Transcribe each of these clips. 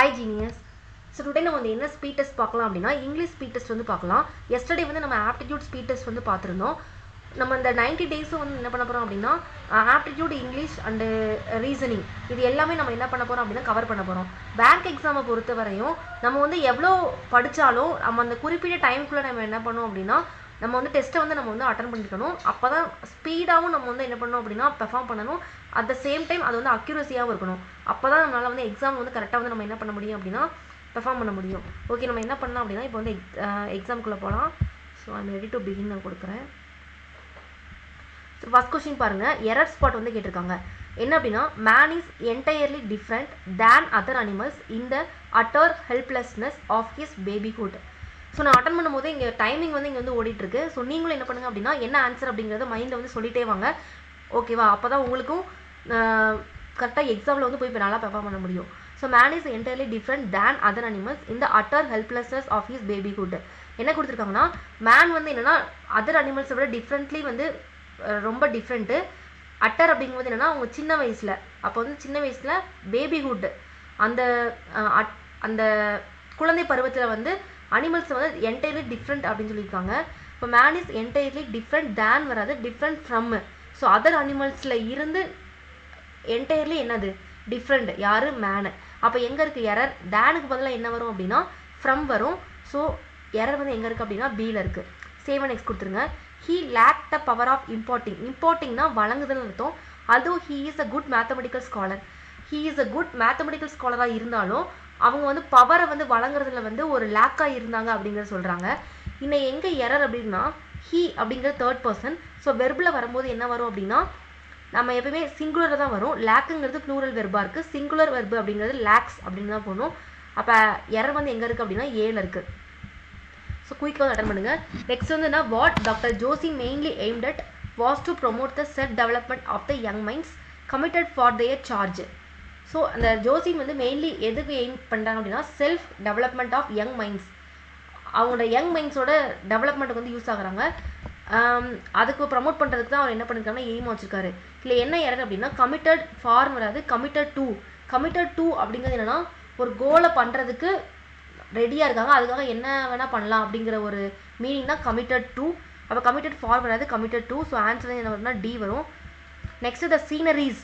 Hi genius. So today நம்ம வந்து என்ன ஸ்பீட் டெஸ்ட் பார்க்கலாம் அப்படின்னா இங்கிலீஷ் ஸ்பீட் டெஸ்ட் வந்து பார்க்கலாம். எஸ்டர்டே வந்து நம்ம ஆப்டிடியூட் ஸ்பீட் டெஸ்ட் வந்து பார்த்துருந்தோம். நம்ம இந்த 90 டேஸும் வந்து என்ன பண்ண போகிறோம் அப்படின்னா ஆப்டிடியூட் இங்கிலீஷ் அண்டு ரீசனிங் இது எல்லாமே நம்ம என்ன பண்ண போகிறோம் அப்படின்னா கவர் பண்ண போகிறோம். பேங்க் எக்ஸாமை பொறுத்த வரையும் நம்ம வந்து எவ்வளோ படித்தாலும் நம்ம அந்த குறிப்பிட்ட டைமுக்குள்ளே நம்ம என்ன பண்ணோம் அப்படின்னா நம்ம வந்து டெஸ்ட்டை வந்து நம்ம வந்து அட்டன் பண்ணிக்கணும். அப்போ தான் ஸ்பீடாகவும் நம்ம வந்து என்ன பண்ணணும் அப்படின்னா பெர்ஃபார்ம் பண்ணணும். அட் த சேம் டைம் அது வந்து அக்யூரஸியாகவும் இருக்கணும். அப்போ தான் நம்மளால் வந்து எக்ஸாம் வந்து கரெக்டாக வந்து நம்ம என்ன பண்ண முடியும் அப்படின்னா பெர்ஃபார்ம் பண்ண முடியும். ஓகே, நம்ம என்ன பண்ணலாம் அப்படின்னா இப்போ வந்து எக்ஸாமுக்குள்ளே போகலாம். So I'm ready to begin நான் கொடுக்குறேன். ஸோ ஃபஸ்ட் கொஸ்டின் பாருங்கள், எரர் ஸ்பாட் வந்து கேட்டிருக்காங்க. என்ன அப்படின்னா man is entirely different than other animals in the utter helplessness of his babyhood. So நான் அட்டன் பண்ணும்போது இங்கே டைமிங் வந்து இங்கே வந்து ஓடிட்டுருக்கு. ஸோ நீங்களும் என்ன பண்ணுங்கள் அப்படின்னா என்ன ஆன்சர் அப்படிங்கிறத மைண்டில் வந்து சொல்லிட்டே வாங்க. ஓகேவா? அப்போ தான் உங்களுக்கும் கரெக்டாக எக்ஸாமில் வந்து போய் இப்போ நல்லா பெர்ஃபார்ம் பண்ண முடியும். So man is entirely different than other animals இந்த அட்டர் ஹெல்ப்லெஸ்னஸ் ஆஃப் ஹிஸ் பேபிஹுட். என்ன கொடுத்துருக்காங்கன்னா மேன் வந்து என்னென்னா அதர் அனிமல்ஸை விட டிஃப்ரெண்ட்லி வந்து ரொம்ப டிஃப்ரெண்ட்டு. அட்டர் அப்படிங்கும்போது என்னென்னா அவங்க சின்ன வயசில் அப்போ வந்து சின்ன வயசில் பேபிஹுட் அந்த அந்த குழந்தை பருவத்தில் வந்து அனிமல்ஸ் வந்து என்டையர்லி டிஃப்ரெண்ட் அப்படின்னு சொல்லியிருக்காங்க. இப்போ மேன் இஸ் என்டையர்லி டிஃப்ரெண்ட் தேன் வராது, டிஃப்ரெண்ட் ஃப்ரம். ஸோ அதர் அனிமல்ஸில் இருந்து என்டையர்லி என்னது டிஃப்ரெண்ட் யார் மேனு. அப்போ எங்கே இருக்குது எரர்? தேனுக்கு பதிலாக என்ன வரும் அப்படின்னா ஃப்ரம் வரும். ஸோ எரர் வந்து எங்கே இருக்குது அப்படின்னா பியில் இருக்குது. சேவ் அண்ட் நெக்ஸ்ட் கொடுத்துருங்க. He lack the power of இம்போர்ட்டிங்னா வழங்குதல் அர்த்தம். அதுவும் he is a good mathematical scholar. He is a good mathematical ஸ்காலராக இருந்தாலும் அவங்க வந்து பவரை வந்து வழங்குறதுல வந்து ஒரு லேக்காக இருந்தாங்க அப்படிங்கிறத சொல்கிறாங்க. இன்னும் எங்கே எரர் அப்படின்னா ஹீ அப்படிங்கிற தேர்ட் பர்சன். ஸோ வெர்பில் வரும்போது என்ன வரும் அப்படின்னா நம்ம எப்பவுமே சிங்குலர் தான் வரும். லேக்குங்கிறது ப்ளூரல் வெர்பாக இருக்குது. சிங்குலர் வெர்பு அப்படிங்கிறது லேக்ஸ் அப்படின்னு தான் போகணும். அப்போ எரர் வந்து எங்கே இருக்குது அப்படின்னா ஏல இருக்குது. ஸோ குயிக்காக அட்டன் பண்ணுங்கள். நெக்ஸ்ட் வந்து என்ன, what doctor Joshi mainly aimed at was to promote the self development of the young minds committed for their charge. So அந்த ஜோசி வந்து மெயின்லி எதுக்கு எய்ம் பண்ணுறாங்க அப்படின்னா self development of young minds. அவங்களோட யங் மைண்ட்ஸோட டெவலப்மெண்ட்டுக்கு வந்து யூஸ் ஆகுறாங்க. அதுக்கு ப்ரமோட் பண்ணுறதுக்கு தான் அவர் என்ன பண்ணியிருக்காங்கன்னா எய்ம் வச்சுருக்காரு. இல்லை என்ன எரர் அப்படின்னா கமிட்டட் ஃபார் வராது, கமிட்டட் டு. கமிட்டட் டு அப்படிங்கிறது என்னென்னா ஒரு கோலை பண்ணுறதுக்கு ரெடியாக இருக்காங்க, அதுக்காக என்ன வேணால் பண்ணலாம் அப்படிங்கிற ஒரு மீனிங் தான் கமிட்டட் டு. அப்போ கமிட்டட் ஃபார் வராது, கமிட்டட் டு. ஸோ ஆன்சர் என்ன வரும்னா டி வரும். Next the sceneries.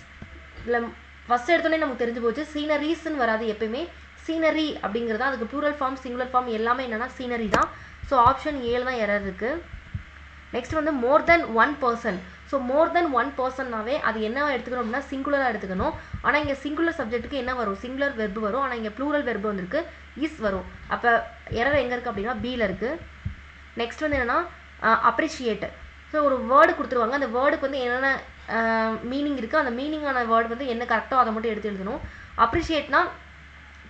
இல்லை ஃபஸ்ட் எடுத்தோடனே நமக்கு தெரிஞ்சு போச்சு சீனரிஸ்ன்னு வராது எப்பயுமே. சீனரி அப்படிங்கிறது அதுக்கு ப்ளூரல் ஃபார்ம் சிங்குலர் ஃபார்ம் எல்லாமே என்னென்னா சீனரி தான். ஸோ ஆப்ஷன் ஏல தான் எரர் இருக்குது. நெக்ஸ்ட் வந்து மோர் தென் ஒன் பர்சன். ஸோ மோர் தென் ஒன் பர்சன்னாவே அது என்ன எடுத்துக்கணும் அப்படின்னா சிங்குலராக எடுத்துக்கணும். ஆனால் இங்கே சிங்குலர் சப்ஜெக்ட்டுக்கு என்ன வரும்? சிங்குலர் வெர்பு வரும். ஆனால் இங்கே ப்ளூரல் வெர்பு வந்துருக்கு இஸ் வரும். அப்போ எரர் எங்கே இருக்குது அப்படின்னா பியில் இருக்குது. நெக்ஸ்ட் வந்து என்னென்னா அப்ரிஷியேட். ஸோ ஒரு வேர்டு கொடுத்துருவாங்க, அந்த வேர்டுக்கு வந்து என்னென்ன மீனிங் இருக்குது, அந்த மீனிங்கான வேர்டு வந்து என்ன கரெக்டோ அதை மட்டும் எடுத்து எழுதணும். அப்ரிஷியேட்னா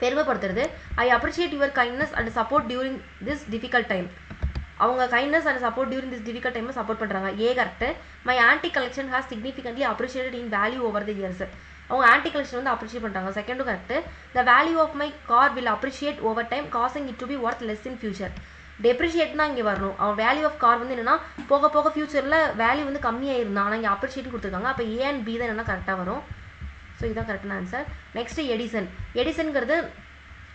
பெருமைப்படுத்துறது. I appreciate your kindness and support during this difficult time. அவங்க kindness and support during this difficult டைமில் சப்போர்ட் பண்ணுறாங்க. A correct. My antique collection has significantly appreciated in value over the years. அவங்க ஆன்டி கலெக்ஷன் வந்து appreciate பண்ணுறாங்க. செகண்டும் correct. The value of my car will appreciate over time causing it to be worth less in future. டெப்ரிஷியேட்னா இங்கே வரணும். அவன் value of car வந்து என்னென்னா போக போக ஃபியூச்சரில் வேல்யூ வந்து கம்மியாக இருந்தான், ஆனால் இங்கே அப்ரிஷியேட் கொடுத்துருக்காங்க. அப்போ ஏ அண்ட் பி தான் என்னென்னா கரெக்டாக வரும். ஸோ இதுதான் கரெக்டான ஆன்சர். Next Edison. எடிசன்கிறது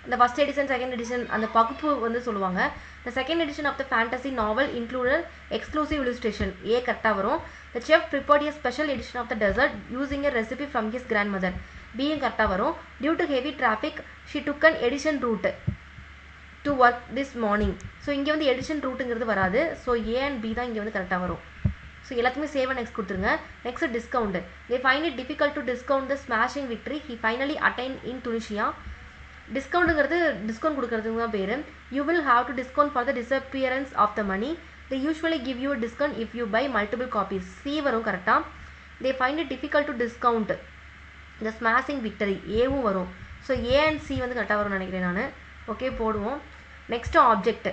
இந்த ஃபஸ்ட் எடிஷன் செகண்ட் எடிஷன் அந்த பகுப்பு வந்து சொல்லுவாங்க. The second edition of the fantasy novel included exclusive illustration. A கரெக்டாக வரும். The chef prepared a special edition of the dessert using a recipe from his grandmother. பியும் கரெக்டாக வரும். Due to heavy traffic she took an edition route to work this morning. So இங்கே வந்து edition ரூட்டுங்கிறது வராது. So A and B தான் இங்கே வந்து கரெக்டாக வரும். ஸோ எல்லாத்துக்குமே சேவ் அண்ட் நெக்ஸ்ட் கொடுத்துருங்க. Next discount. They find it difficult to discount the smashing victory he finally attain in Tunisia. டிஸ்கவுண்ட்டுங்கிறது டிஸ்கவுண்ட் கொடுக்கறதுக்கு தான் பேர். You will have to discount for the disappearance of the money. They usually give you discount if you buy multiple copies. C வரும் கரெக்டாக. They find it difficult to discount the smashing victory. ஏவும் வரும். So A and C வந்து கரெக்டாக வரும்னு நினைக்கிறேன் நான். Okay போடுவோம். Next object.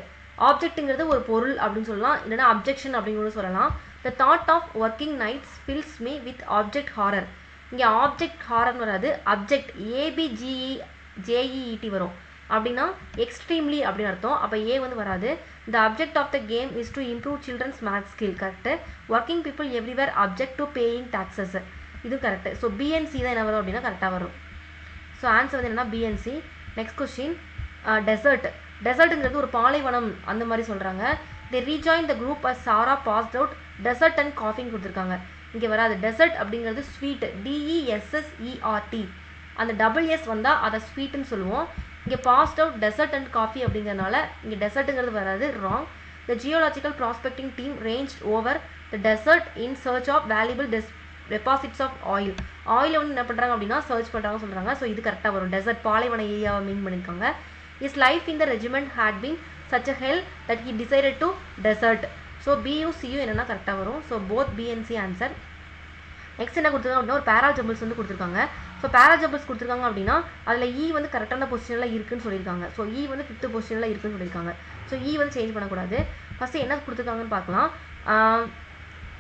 ஆப்ஜெக்ட்டுங்கிறது ஒரு பொருள் அப்படின்னு சொல்லலாம், இல்லைனா அப்ஜெக்ஷன் அப்படின்னு சொல்லலாம். The thought of working nights fills me with object horror. இங்கே ஆப்ஜெக்ட் ஹாரர்னு வராது, அப்ஜெக்ட் ஏபிஜிஇஜேஇஇடி வரும். அப்படின்னா எக்ஸ்ட்ரீம்லி அப்படின்னு அர்த்தம். அப்போ ஏ வந்து வராது. The object of the game is to improve children's maths skill. Correct. Working people everywhere object to paying taxes. இது கரெக்டு. ஸோ பிஎன்சி தான் என்ன வரும் அப்படின்னா கரெக்டாக வரும். ஸோ ஆன்சர் வந்து என்னென்னா பிஎன்சி. நெக்ஸ்ட் கொஸ்டின் டெசர்ட்டுங்கிறது ஒரு பாலைவனம் அந்த மாதிரி சொல்கிறாங்க. They rejoin the group as Sara passed out dessert and காஃபின்னு கொடுத்துருக்காங்க. இங்கே வராது. டெசர்ட் அப்படிங்கிறது ஸ்வீட், DESSERT. அந்த டபுள் எஸ் வந்தால் அதை ஸ்வீட்டுன்னு சொல்லுவோம். இங்கே passed out dessert and coffee அப்படிங்கிறதுனால இங்கே டெசர்ட்டுங்கிறது வராது, wrong. The geological prospecting team range over the desert in search of valuable deposits of oil. ஆயிலை வந்து என்ன பண்ணுறாங்க அப்படின்னா சர்ச் பண்ணுறாங்க சொல்கிறாங்க. ஸோ இது கரெக்டாக வரும். டெசர்ட் பாலைவன ஏரியாவை மீன் பண்ணியிருக்காங்க. Is life in the regiment had been such a hell that he decided to desert. So பியூ சியூ என்னென்னா கரெக்டாக வரும். So both B and C answer. Next என்ன கொடுத்துருக்காங்க அப்படின்னா ஒரு பேராஜபிள்ஸ் வந்து கொடுத்துருக்காங்க. ஸோ பேராஜபிள்ஸ் கொடுத்துருக்காங்க அப்படின்னா அதில் இ வந்து கரெக்டான பொசிஷனில் இருக்குன்னு சொல்லியிருக்காங்க. ஸோ இ வந்து 5th பொசிஷனில் இருக்குன்னு சொல்லியிருக்காங்க. ஸோ இ வந்து சேஞ்ச் பண்ணக்கூடாது. ஃபஸ்ட்டு என்ன கொடுத்துருக்காங்கன்னு பார்க்கலாம்.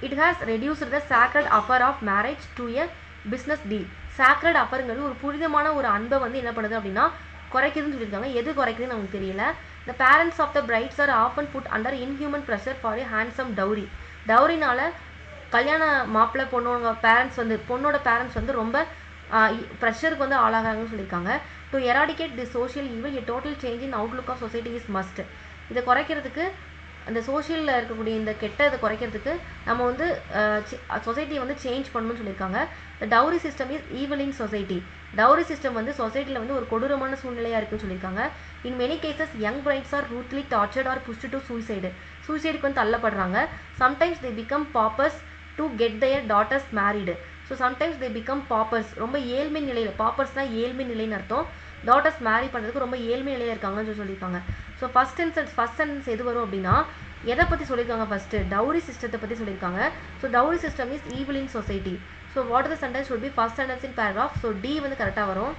It has reduced the sacred affair of marriage to a business deal. Sacred அஃபருங்கிறது ஒரு புனிதமான ஒரு அன்பை வந்து என்ன பண்ணுது அப்படின்னா குறைக்குதுன்னு சொல்லியிருக்காங்க. எது குறைக்குதுன்னு நமக்கு தெரியல. The parents of the brides are often put under inhuman pressure for a handsome dowry. டவுரினால கல்யாண மாப்பிள்ளை பொண்ணோட பேரண்ட்ஸ் வந்து ரொம்ப ப்ரெஷருக்கு வந்து ஆளாகிறாங்கன்னு சொல்லியிருக்காங்க. To eradicate the social evil a total change in outlook of society is must. இதை குறைக்கிறதுக்கு அந்த சோஷியலில் இருக்கக்கூடிய இந்த இதை குறைக்கிறதுக்கு நம்ம வந்து சொசைட்டியை வந்து சேஞ்ச் பண்ணணும்னு சொல்லியிருக்காங்க. The dowry system is evil in society. Dowry system வந்து சொசைட்டியில் வந்து ஒரு கொடூரமான சூழ்நிலையாக இருக்குன்னு சொல்லியிருக்காங்க. In many cases young brides are rudely tortured or pushed to சூசைடுக்கு வந்து தள்ளப்படுறாங்க. Sometimes they become paupers to get their daughters married. So sometimes they become paupers, ரொம்ப ஏழ்மை நிலையில், பாப்பர்ஸ்னால் ஏழ்மை நிலைன்னு அர்த்தம். டாட்டர்ஸ் மேரி பண்ணுறதுக்கு ரொம்ப ஏழ்மை நிலையாக இருக்காங்கன்னு சொல்லியிருக்காங்க. ஸோ ஃபஸ்ட் சென்டென்ஸ் எது வரும் அப்படின்னா எதை பற்றி சொல்லியிருக்காங்க? ஃபஸ்ட்டு டவுரி சிஸ்டத்தை பற்றி சொல்லியிருக்காங்க. So dowry system is evil in society. So what is the sentence should be first sentence in paragraph. So D வந்து கரெக்டாக வரும்.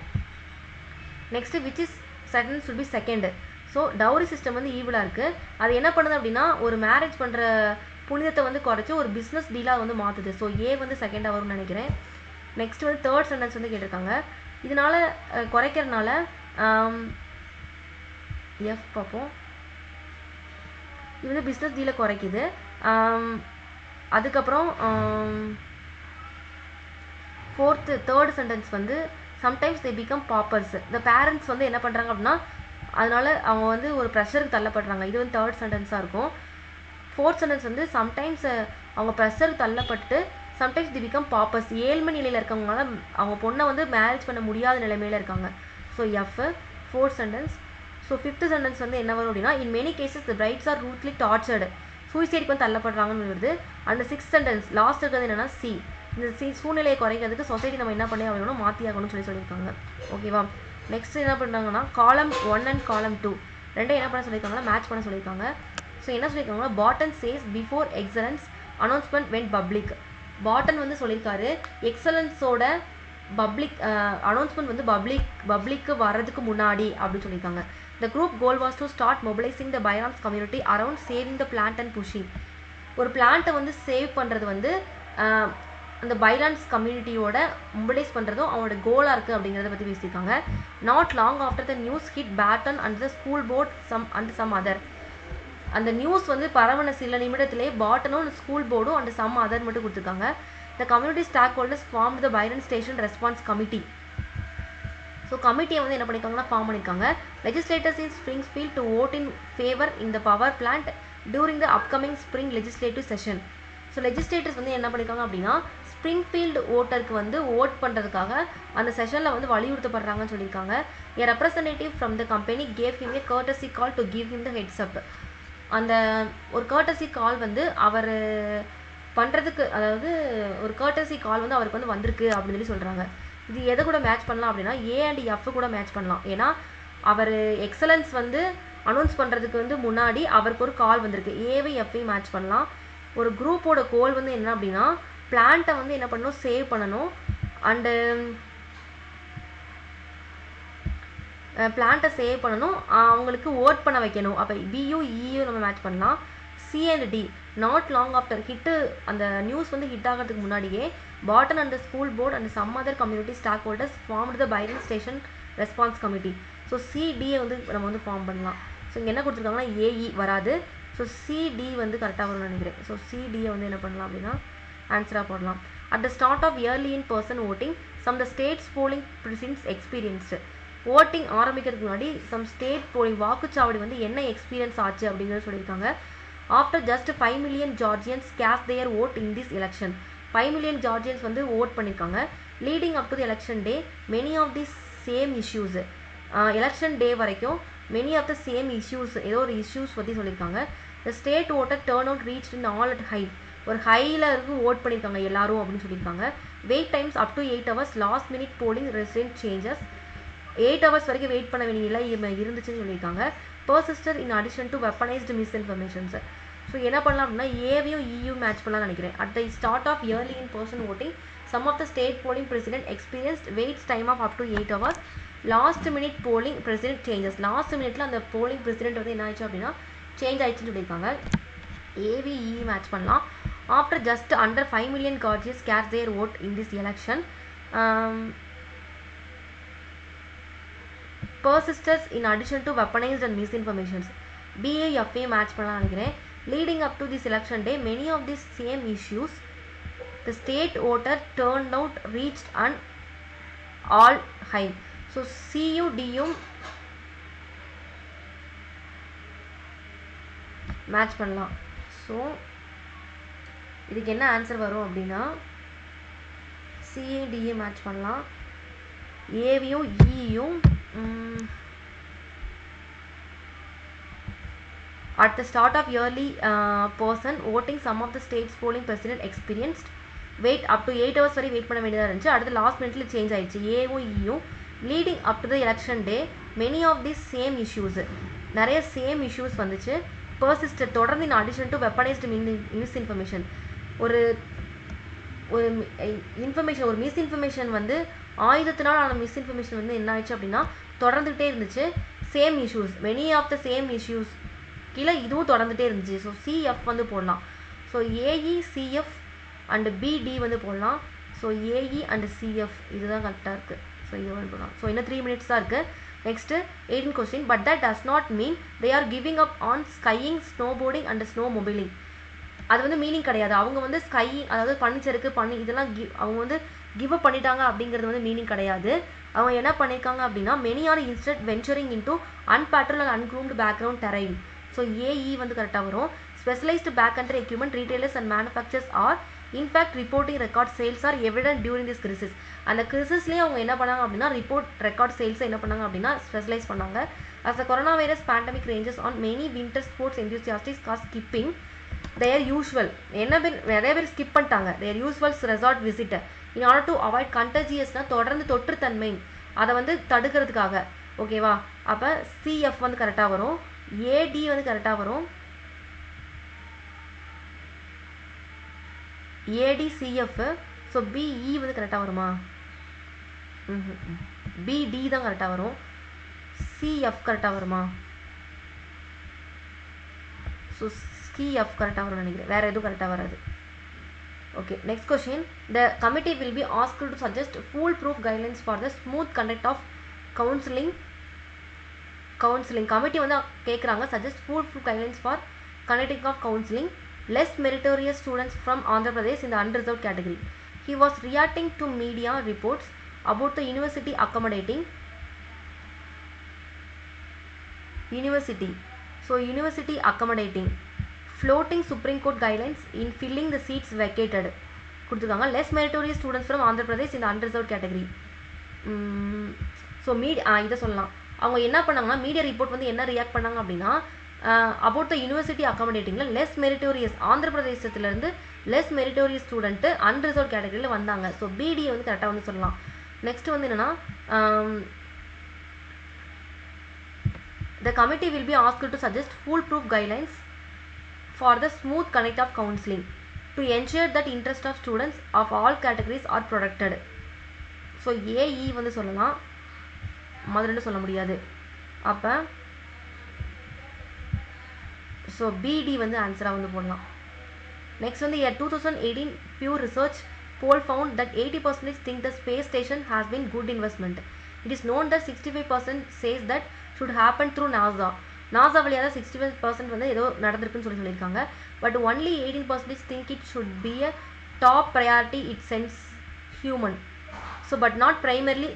Next which is sentence should be second. So dowry system வந்து ஈவிலாக இருக்குது. அது என்ன பண்ணுது அப்படின்னா ஒரு மேரேஜ் பண்ணுற புனிதத்தை வந்து குறைச்சி ஒரு பிஸ்னஸ் டீலாக வந்து மாற்றுது. ஸோ ஏ வந்து செகண்டாக வரும்னு நினைக்கிறேன். நெக்ஸ்ட் வந்து தேர்ட் சென்டென்ஸ் வந்து கேட்டிருக்காங்க. இதனால் குறைக்கிறதுனால எஃப் பார்ப்போம். இது வந்து பிஸ்னஸ் டீலை குறைக்குது. அதுக்கப்புறம் தேர்ட் சென்டென்ஸ் வந்து சம்டைம்ஸ் தே பிகம் பாப்பர்ஸ். இந்த பேரண்ட்ஸ் வந்து என்ன பண்ணுறாங்க அப்படின்னா அதனால் அவங்க வந்து ஒரு ப்ரெஷருக்கு தள்ளப்படுறாங்க. இது வந்து தேர்ட் சென்டென்ஸாக இருக்கும். ஃபோர்த் சென்டென்ஸ் வந்து சம்டைம்ஸ் அவங்க ப்ரெஷருக்கு தள்ளப்பட்டு சம்டைம்ஸ் தி பிகம் பாப்பர்ஸ், ஏழ்மை நிலையில் இருக்கவங்களால அவங்க பொண்ணை வந்து மேரேஜ் பண்ண முடியாத நிலைமையில் இருக்காங்க. So F fourth sentence. So fifth sentence வந்து என்ன வரும் அப்படின்னா in many cases the brides are rudely tortured, சூசைடுக்கு வந்து தள்ளப்படுறாங்கன்னு வருது. அந்த சிக்ஸ்த் சென்டென்ஸ் லாஸ்ட் இருக்கிறது என்னென்னா சி. இந்த சூழ்நிலையை குறைக்கிறதுக்கு சொசைட்டி நம்ம என்ன பண்ணி ஆகணும், மாற்றி ஆகணும்னு சொல்லியிருக்காங்க. ஓகேவா? நெக்ஸ்ட் என்ன பண்ணுறாங்கன்னா காலம் 1 அண்ட் காலம் 2 ரெண்டும் என்ன பண்ண சொல்லியிருக்காங்கன்னா மேட்ச் பண்ண சொல்லியிருக்காங்க. ஸோ என்ன சொல்லியிருக்காங்கன்னா Patton says before excellence announcement went public. Patton வந்து சொல்லியிருக்காரு எக்ஸலன்ஸோட அனௌன்ஸ்மெண்ட் வந்து பப்ளிக்கு வர்றதுக்கு முன்னாடி அப்படின்னு சொல்லியிருக்காங்க. The group goal was to start mobilising the Pyrans community around saving the plant and pushing. ஒரு பிளான்ட்டை வந்து சேவ் பண்ணுறது வந்து அந்த பைரான்ஸ் கம்யூனிட்டியோட மொபிலைஸ் பண்ணுறதும் அவனோட கோலாக இருக்குது அப்படிங்கிறத பற்றி பேசியிருக்காங்க. Not long after the news hit Patton and the school board some other. அந்த நியூஸ் வந்து பரவன சில நிமிடத்திலே பாட்டனும் ஸ்கூல் போர்டும் அண்ட் சம் அதர் மட்டும் கொடுத்துருக்காங்க. The community stakeholders form the Byron station response committee. So கமிட்டியை வந்து என்ன பண்ணியிருக்காங்கன்னா ஃபார்ம் பண்ணியிருக்காங்க. Legislators in Springfield to vote in favour in the power plant during the upcoming spring legislative session. So legislators வந்து என்ன பண்ணியிருக்காங்க அப்படின்னா Springfield ஓட்டருக்கு வந்து ஓட் பண்ணுறதுக்காக அந்த செஷனில் வந்து வலியுறுத்தப்படுறாங்கன்னு சொல்லியிருக்காங்க. A representative from the company gave him a courtesy call to give him the heads up. அந்த ஒரு கர்ட்டசி கால் வந்து அவர் பண்ணுறதுக்கு, அதாவது ஒரு கர்ட்டசி கால் வந்து அவருக்கு வந்து வந்திருக்கு அப்படின்னு சொல்லி சொல்கிறாங்க. இது எதை கூட மேட்ச் பண்ணலாம் அப்படின்னா ஏ அண்ட் எஃப் கூட மேட்ச் பண்ணலாம். ஏன்னா அவர் எக்ஸலன்ஸ் வந்து அனௌன்ஸ் பண்ணுறதுக்கு வந்து முன்னாடி அவருக்கு ஒரு கால் வந்திருக்கு. ஏவை எஃப்ஐயும் மேட்ச் பண்ணலாம். ஒரு குரூப்போட கோல் வந்து என்ன அப்படின்னா பிளான்ட்டை வந்து என்ன பண்ணணும், சேவ் பண்ணணும் அண்டு பிளான்ட்டை சேவ் பண்ணணும், அவங்களுக்கு ஓட் பண்ண வைக்கணும். அப்போ பியூ இயூ நம்ம மேட்ச் பண்ணலாம். C and D not long after hit, அந்த நியூஸ் வந்து ஹிட் ஆகிறதுக்கு முன்னாடியே Patton and school board and some other community stakeholders formed the Byron station response committee. So சிடியை வந்து நம்ம வந்து ஃபார்ம் பண்ணலாம். ஸோ இங்கே என்ன கொடுத்துருக்காங்கன்னா ஏஇ வராது. ஸோ சிடி வந்து கரெக்டாக வரும்னு நினைக்கிறேன். ஸோ சிடியை வந்து என்ன பண்ணலாம் அப்படின்னா ஆன்சராக போடலாம். At the start of early in person voting some the states polling precincts experienced. Voting ஆரம்பிக்கிறதுக்கு முன்னாடி சம் ஸ்டேட் போலிங் வாக்குச்சாவடி வந்து என்ன எக்ஸ்பீரியன்ஸ் ஆச்சு அப்படிங்கிறது சொல்லியிருக்காங்க. After just 5 million Georgians cast their vote in this election. 5 million Georgians வந்து vote பண்ணியிருக்காங்க. Leading up to the election day many of the same issues, election day வரைக்கும் many of the same issues, ஏதோ ஒரு issues பற்றி சொல்லியிருக்காங்க. The state voter turnout reach in all at high, ஒரு ஹையில் இருக்கு ஓட் பண்ணியிருக்காங்க எல்லாரும் அப்படின்னு சொல்லியிருக்காங்க. Wait times up to 8 hours, last minute polling resident changes. 8 hours வரைக்கும் வெயிட் பண்ண வேண்டிய நிலை இருந்துச்சுன்னு சொல்லியிருக்காங்க. Persisted in addition to weaponised misinformations. So என்ன பண்ணலாம் அப்படின்னா ஏவையும் இயும் மேட்ச் பண்ணலாம்னு நினைக்கிறேன். At the start of early in person voting some of the state polling president experienced waits time of up to 8 hours, last minute polling president changes. Last மினிட்ல அந்த polling president வந்து என்ன ஆயிடுச்சு அப்படின்னா சேஞ்ச் ஆயிடுச்சுன்னு சொல்லியிருக்காங்க. ஏவிஇ மேட்ச் பண்ணலாம். After just under 5 million Georgians cast their vote in this election, persisters in addition to weaponized and misinformations. BAFA match பண்ணலாம் நினைக்கிறேன். Leading up to this election day, many of these same issues, the state voter turned out reached an all high. So CUDயும் match பண்ணலாம். So இதுக்கு என்ன answer வரும் அப்படின்னா CADA match பண்ணலாம். ஏவியும் இயும் at the start of yearly person voting some of the states polling president experienced wait up to 8 hours வரை வெயிட் பண்ண வேண்டியதாக இருந்துச்சு. அடுத்து லாஸ்ட் மினிட்ல சேஞ்ச் ஆயிடுச்சு. ஏவும் இயும் leading up to the election day many of the same issues, நிறைய சேம் இஷ்யூஸ் வந்துச்சு. பர்சிஸ்டர் தொடர்ந்து in addition to weaponised misinformation, ஒரு இன்ஃபர்மேஷன், ஒரு மிஸ்இன்ஃபர்மேஷன் வந்து ஆயுதத்தினால் ஆன மிஸ்இன்ஃபர்மேஷன் வந்து என்ன ஆயிடுச்சு அப்படின்னா தொடர்ந்துகிட்டே இருந்துச்சு. Same issues, many of the same issues கீழே இதுவும் தொடர்ந்துகிட்டே இருந்துச்சு. ஸோ சிஎஃப் வந்து போடலாம். ஸோ ஏஇ சிஎஃப் அண்டு பிடி வந்து போடலாம். ஸோ ஏஇ அண்டு சிஎஃப் இதுதான் கரெக்டாக இருக்குது. ஸோ இது வந்து போடலாம். ஸோ இன்னும் 3 minutes தான் இருக்குது. Next 18 question. But that does not mean they are giving up on skiing, snowboarding and snowmobiling. அது வந்து மீனிங் கிடையாது. அவங்க வந்து ஸ்கையிங், அதாவது பனிச்சறுக்கு பண்ணி இதெல்லாம் அவங்க வந்து கிவ் அப் பண்ணிட்டாங்க அப்படிங்கிறது வந்து மீனிங் கிடையாது. அவங்க என்ன பண்ணியிருக்காங்க அப்படின்னா many are instead venturing into unpatrolled and ungroomed background terrain. So A E வந்து கரெக்டாக வரும். Specialised backcountry equipment retailers and manufacturers are in fact reporting record sales are evident during this crisis. அந்த கிரிசிஸ்லேயே அவங்க என்ன பண்ணாங்க அப்படின்னா ரிப்போர்ட் ரெக்கார்ட் சேல்ஸை என்ன பண்ணாங்க அப்படின்னா ஸ்பெஷலைஸ் பண்ணாங்க. As the corona virus pandemic ranges on many winter sports enthusiasts cause skipping their usual, நிறைய பேர் ஸ்கிப் பண்ணிட்டாங்க their usuals resort visitor in order to avoid கண்டஜியஸ்னா தொடர்ந்து தொற்றுத்தன்மை அதை வந்து தடுக்கிறதுக்காக. ஓகேவா? அப்போ சிஎஃப் வந்து கரெக்டாக வரும். ஏடி வந்து கரெக்டாக வரும். ஏடி சிஎஃப். ஸோ பிஇ வந்து கரெக்டாக வருமா? பிடி தான் கரெக்டாக வரும். சிஎஃப் கரெக்டாக வருமா? ஸோ சிஎஃப் கரெக்டாக வரும்னு நினைக்கிறேன். வேறு எதுவும் கரெக்டாக வராது. Okay, next question. The committee will be asked to suggest full proof guidelines for the smooth conduct of counselling. Committee வந்து கேட்குறாங்க suggest full proof guidelines for conducting of counselling less meritorious students from Andhra Pradesh in the unreserved category. He was reacting to media reports about the university accommodating floating Supreme Court guidelines in filling the seats vacated. கொடுத்துருக்காங்க less meritorious students from Andhra Pradesh in the unreserved category. So இதை சொல்லலாம். அவங்க என்ன பண்ணாங்கன்னா media report வந்து என்ன react பண்ணாங்க அப்படின்னா அபவுட் த யூனிவர்சிட்டி அகாமடேட்டிங்கில் லெஸ் மெரிட்டோரியஸ் ஆந்திர பிரதேசத்துலேருந்து லெஸ் மெரிட்டோரியஸ் ஸ்டூடெண்ட்டு அன்ரிசர்வ் கேட்டகரியில் வந்தாங்க. ஸோ பிடியை வந்து கரெக்டாக வந்து சொல்லலாம். நெக்ஸ்ட் வந்து என்னென்னா the committee will be asked to suggest full proof guidelines for the smooth connect of counselling to ensure that interest of students of all categories are protected. So A E வந்து சொல்லலாம், முதல்ல சொல்ல முடியாது. அப்போ ஸோ பிடி வந்து ஆன்சராக வந்து போடலாம். நெக்ஸ்ட் வந்து 2018 Pew Research poll found that 80% think the space station has been good investment. It is known that 65% says that should happen through NASA. NASA வழியாக தான் 65% வந்து ஏதோ நடந்திருக்குன்னு சொல்லியிருக்காங்க. But only 18% think it should be a top priority it sends human. So but not primarily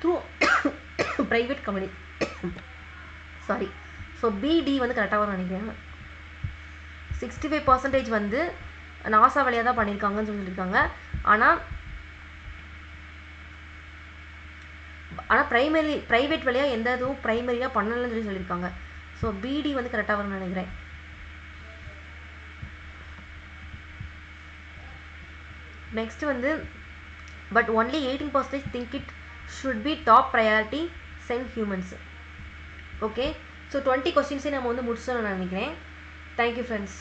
through private company sorry. So பிடி வந்து கரெக்டாக வரும்னு நினைக்கிறேன். 65% வந்து நாசா வழியாக தான் பண்ணியிருக்காங்கன்னு சொல்லியிருக்காங்க. ஆனால் ப்ரைவேட் வழியாக எந்த இதுவும் ப்ரைமரியாக பண்ணலன்னு சொல்லியிருக்காங்க. ஸோ பிடி வந்து கரெக்டாக வரும்னு நினைக்கிறேன். நெக்ஸ்ட் வந்து but only 18% think it should be top priority sent humans. Okay, so 20 கொஸ்டின்ஸே நம்ம வந்து முடிச்சோம்னு நினைக்கிறேன். Thank you friends.